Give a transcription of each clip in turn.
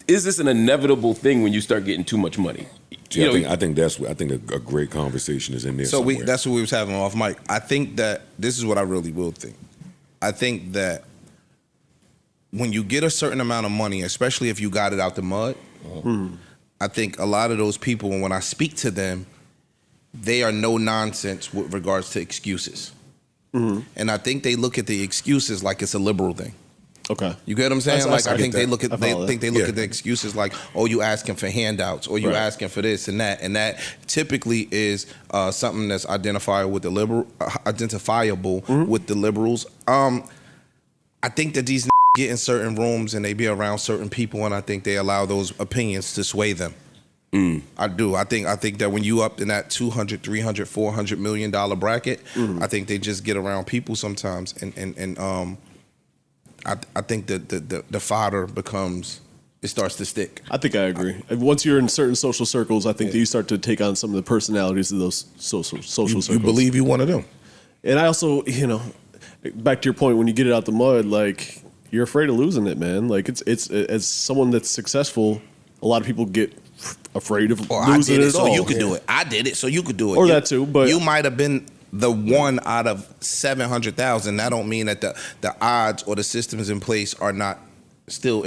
is this an inevitable thing when you start getting too much money? I think a great conversation is in there. So somewhere. that's what we was having off mic. I think that this is what I really will think. I think that when you get a certain amount of money, especially if you got it out the mud, I think a lot of those people, when I speak to them, they are no nonsense with regards to excuses. And I think they look at the excuses like it's a liberal thing. Okay. You get what I'm saying? I think they look at at the excuses like, oh, you asking for handouts, or you asking for this and that typically is something that's identifiable with the liberals. I think that these get in certain rooms and they be around certain people, and I think they allow those opinions to sway them. I do. I think that when you up in that $200, $300, $400 million bracket, I think they just get around people sometimes, and I think that the fodder it starts to stick. I think I agree. Once you're in certain social circles, I think that you start to take on some of the personalities of those social circles. You believe you one of them. And I also, back to your point, when you get it out the mud, like, you're afraid of losing it, man. Like, it's as someone that's successful, a lot of people get afraid of losing it at all. So you could do it. I did it, so you could do it. Or that too, but you might have been the one out of 700,000. That don't mean that the odds or the systems in place are not still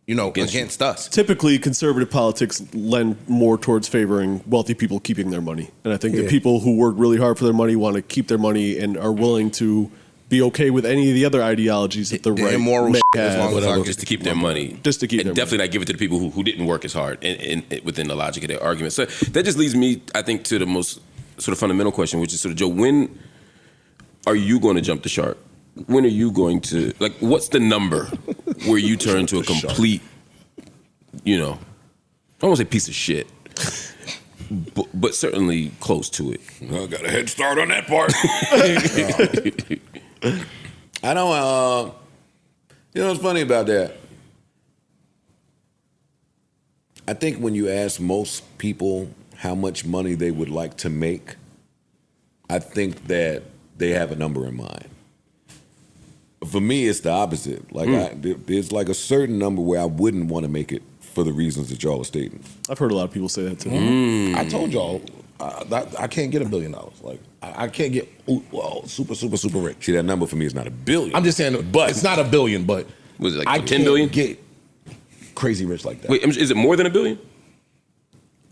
against us. Typically, conservative politics lend more towards favoring wealthy people keeping their money. And I think that people who work really hard for their money want to keep their money and are willing to be okay with any of the other ideologies that the right immoral may as long as just to keep their money. Just to keep their definitely not give it to the people who didn't work as hard and within the logic of their argument. So that just leads me, I think, to the most sort of fundamental question, which is sort of, Joe, when are you going to jump the shark? When are you going to, like, what's the number where you turn to a complete, I don't want to say piece of shit, but certainly close to it? I got a head start on that part. I don't, what's funny about that? I think when you ask most people how much money they would like to make, I think that they have a number in mind. For me, it's the opposite. Like, there's like a certain number where I wouldn't want to make it for the reasons that y'all are stating. I've heard a lot of people say that too. I told y'all, I can't get $1 billion. Like, I can't get super, super, super rich. See, that number for me is not $1 billion. I'm just saying, but it's not $1 billion. But was it like I 10 billion? Get crazy rich like that. Wait, is it more than $1 billion?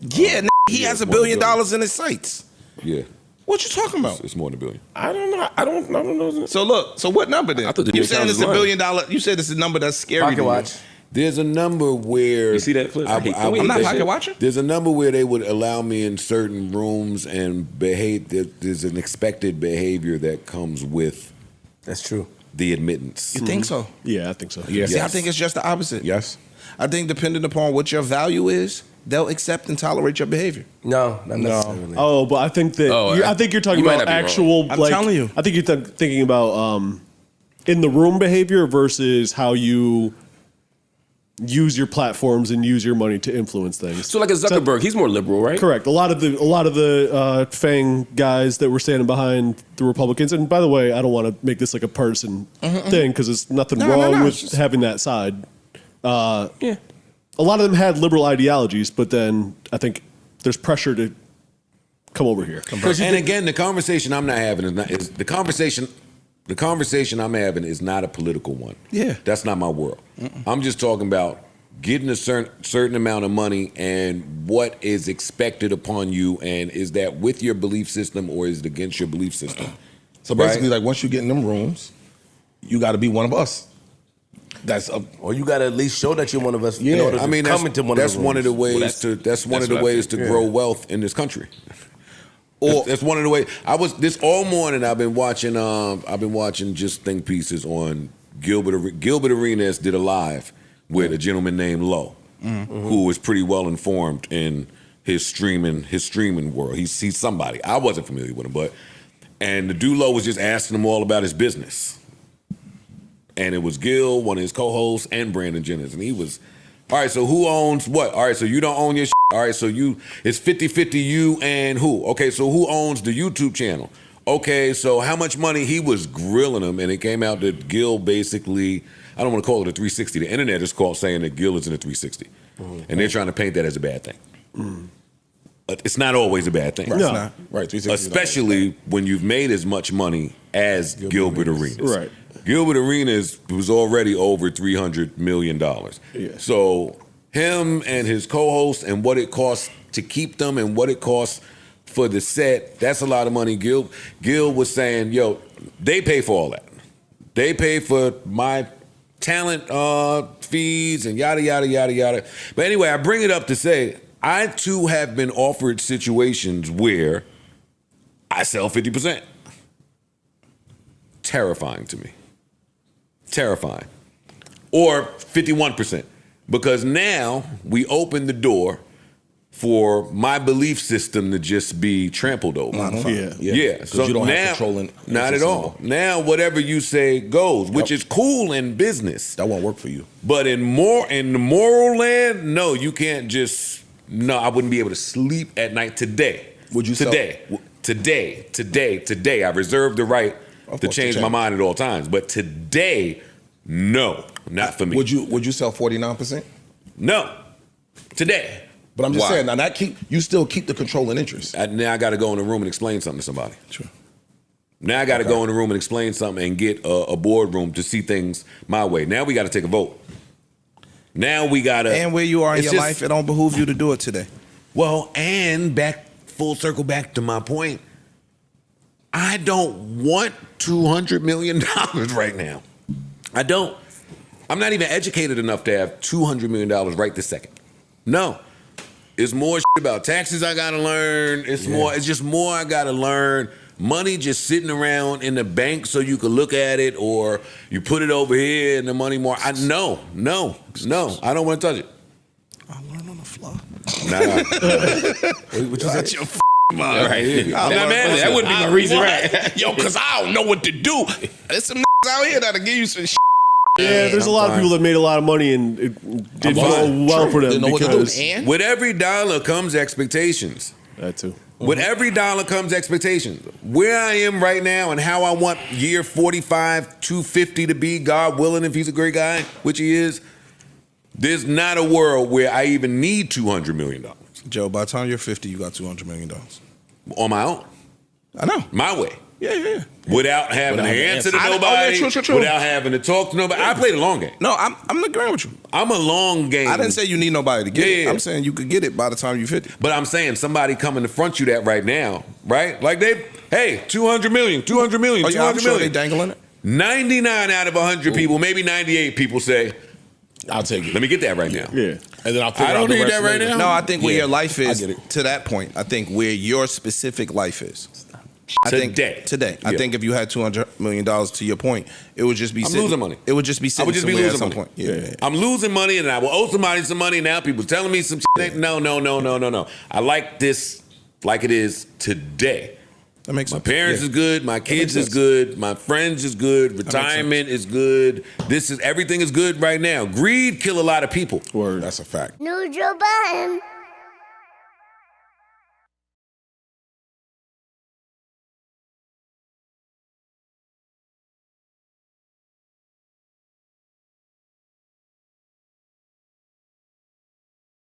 Yeah, he has $1 billion in his sights. Yeah. What you talking about? It's more than $1 billion. I don't know. I don't know. So look. So what number then? I thought the you New saying York it's Times $1 was billion? You said it's a number that's scary. Pocket to you. watch. There's a number where... You see that flip? I'm not pocket watching. There's a number where they would allow me in certain rooms and behave. There's an expected behavior that comes with... That's true. The admittance. You think so? Yeah, I think so. Yes. See, I think it's just the opposite. Yes. I think depending upon what your value is, they'll accept and tolerate your behavior. No, not necessarily. Oh, but I think that I think you're talking you might about not be actual. wrong. I'm like, telling you. I think you're thinking about in the room behavior versus how you use your platforms and use your money to influence things. So like a Zuckerberg, he's more liberal, right? Correct. A lot of the FANG guys that were standing behind the Republicans, and by the way, I don't want to make this like a partisan thing because there's nothing wrong with having that side. Yeah. A lot of them had liberal ideologies, but then I think there's pressure to come over here. And again, the conversation I'm not having is the conversation I'm having is not a political one. Yeah. That's not my world. I'm just talking about getting a certain amount of money and what is expected upon you, and is that with your belief system or is it against your belief system? So basically, like, once you get in them rooms, you got to be one of us. Or you got to at least show that you're one of us. Yeah, in order to I mean, come into that's one one of of the the rooms. ways to grow wealth in this country. Or that's one of the ways. This all morning. I've been watching just think pieces on Gilbert Arenas did a live with a gentleman named Lowe, who is pretty well informed in his streaming world. He's somebody. I wasn't familiar with him, and the dude Lowe was just asking him all about his business. And it was Gil, one of his co-hosts, and Jennings. And he was, all right, so who owns what? All right, so you don't own your shit. All right, so it's 50-50 you and who? Okay, so who owns the YouTube channel? Okay, so how much money? He was grilling him, and it came out that Gil basically, I don't want to call it a 360. The internet is called saying that Gil is in a 360, and they're trying to paint that as a bad thing. But it's not always a bad thing. Right, No. it's not. Right, 360 is not. Especially when you've made as much money as Gilbert Arenas. Right. Gilbert Arenas was already over $300 million. Yeah. So him and his co-host and what it costs to keep them and what it costs for the set, that's a lot of money. Gil was saying, yo, they pay for all that. They pay for my talent fees and yada, yada, yada, yada. But anyway, I bring it up to say, I too have been offered situations where I sell 50%. Terrifying to me. Terrifying. Or 51%. Because now we open the door for my belief system to just be trampled over. Yeah. Because So you don't now, have controlling. not at all. Now whatever you say goes, which is cool in business. That won't work for you. But in the moral land, no, you can't just. No, I wouldn't be able to sleep at night today. Would you sell- Today, I reserve the right Of to course, change to my change. mind at all times. But today, no, not for me. Would you sell 49%? No, today. But I'm just Why? saying, now you still keep the controlling interest. Now I got to go in the room and explain something to somebody. Sure. Now I got to go in the room and explain something and get a boardroom to see things my way. Now we got to take a vote. Now we got to. And where you are in It's your just- life, it don't behoove you to do it today. Well, and full circle back to my point, I don't want $200 million right now. I don't. I'm not even educated enough to have $200 million right this second. No. It's more shit about taxes I gotta learn. It's just more I gotta learn. Money just sitting around in the bank so you could look at it, or you put it over here and the money more. No, I don't want to touch it. I'll learn on the fly. Nah. Which is at your Right. I'm not mad at That wouldn't be my reason, right? Yo, because I don't know what to do. There's some out here that'll give you some shit. Yeah, there's a lot of people that made a lot of money and it did well for them Didn't know what to do. because And With every dollar comes expectations. that too. With every dollar comes expectations. Where I am right now and how I want year 45, 250 to be, God willing, if he's a great guy, which he is, there's not a world where I even need $200 million Joe, by the time you're 50, you got $200 million. on my own, I know. my way. Yeah. Without having to answer to I- oh, yeah, nobody, true. without having to talk to nobody. I played a long game. No, I'm agreeing with you. I'm a long game. I didn't say you need nobody to get it. Yeah. I'm saying you could get it by the time you're 50. But I'm saying somebody coming to front you that right now, right? Like hey, 200 million, 200 million, Oh, yeah, 200 I'm sure they million. dangling it. 99 out of 100 people, maybe 98 people say, I'll take it. let me get that right now. Yeah. And then I'll figure I don't out the need rest that right later. now. No, I think where Yeah, your life I is, get it. to that point, I think where your specific life is. I think Today. I Yeah. think if you had $200 million, to your point, it would just be I'm sitting, losing money. It would just be I sitting would just be somewhere losing at some money. point. Yeah. I'm losing money and I will owe somebody some money. Now people telling me some shit. No. I like this like it is today. That makes My sense. parents Yeah. is good. My kids is sense. good. My friends is good. Retirement is good. Everything is good right now. Greed kill a lot of people. Word. That's a fact. New Joe Budden.